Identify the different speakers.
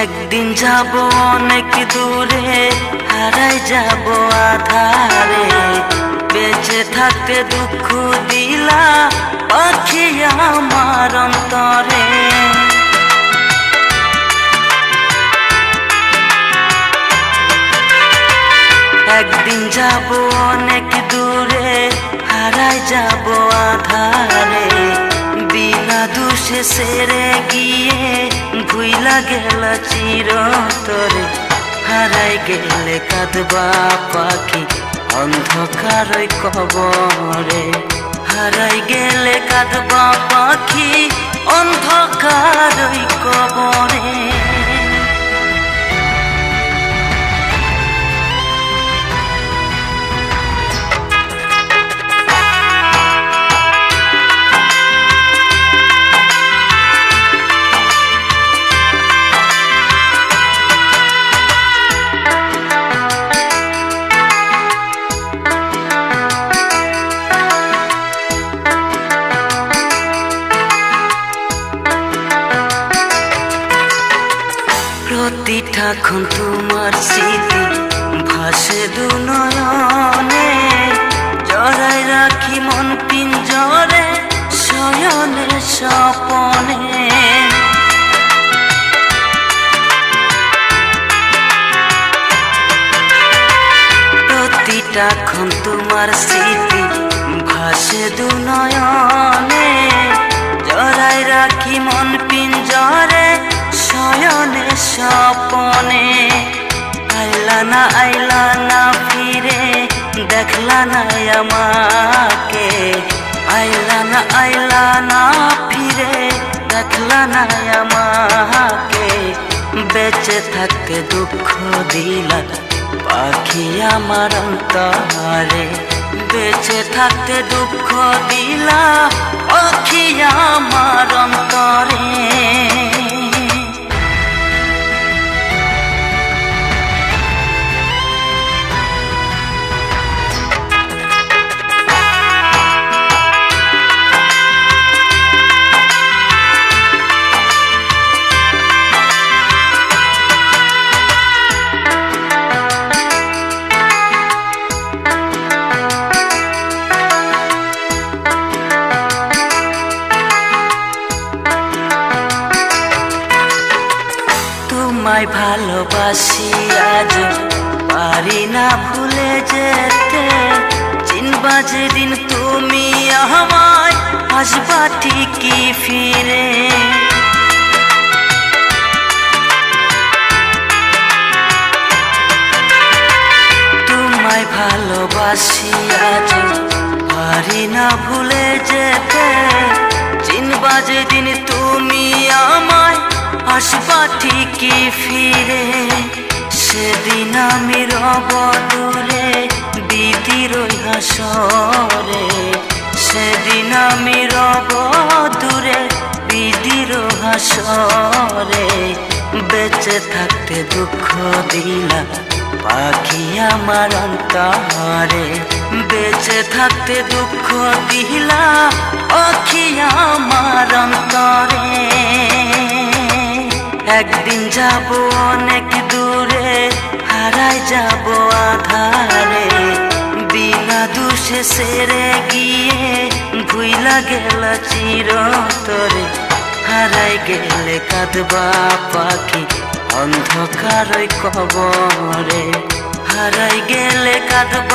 Speaker 1: একদিন যাব অনেক দূরে, হারাই যাব আধারে। বেঁচে থাকতে দুঃখ দিলা পাখি আমার অন্তরে। একদিন যাব অনেক দূরে, হারাই যাব আধারে। বিনা দোষে সেরে গিয়ে ভুইলা গেল চিরতরে। হারাই গেলে কাঁদবা পাখি অন্ধকারই কবরে। হারাই গেলে কাঁদবা পাখি অন্ধকারই কবরে। প্রতিটাক্ষণ তোমার স্মৃতি ভাসে দু নয়নে। জড়াই রাখি মন পিঞ্জরে শয়নে স্বপনে। প্রতিটাক্ষণ তোমার স্মৃতি ভাসে দু নয়নে। জড়াই রাখি মন পিঞ্জরে শয়নে স্বপনে। আইলা না ফিরে, দেখলা না আমাকে। আইলা না ফিরে, দেখলা না আমাকে। বেঁচে থাকতে দুঃখ দিলা পাখি আমার অন্তরে। বেঁচে থাকতে দুঃখ দিলা পাখি আমার অন্তরে। তোমায় ভালোবাসি আজ পারি না ভুলে যেতে। চিনবা যেদিন তুমি আমায় আসবা ঠিকই ফিরে। তোমায় ভালোবাসি আজ পারি না ভুলে যেতে। চিনবা যেদিন তুমি আমায় আসবা ঠিকই ফিরে। সেদিন আমি রব দূরে দিদির হাসরে। সেদিন আমি রব দূরে দিদির হাসরে। বেঁচে থাকতে দুঃখ দিলা পাখি আমার অন্তরে। বেঁচে থাকতে দুঃখ দিলা পাখি আমার অন্তরে। একদিন যাব অনেক দূরে, হারাই যাব আধারে। বিনা দোষে সেরে গিয়ে ভুইলা গেল চিরতরে। হারাই গেলে কাঁদবা পাখি অন্ধকারই কবরে। হারাই গেলে কাঁদবা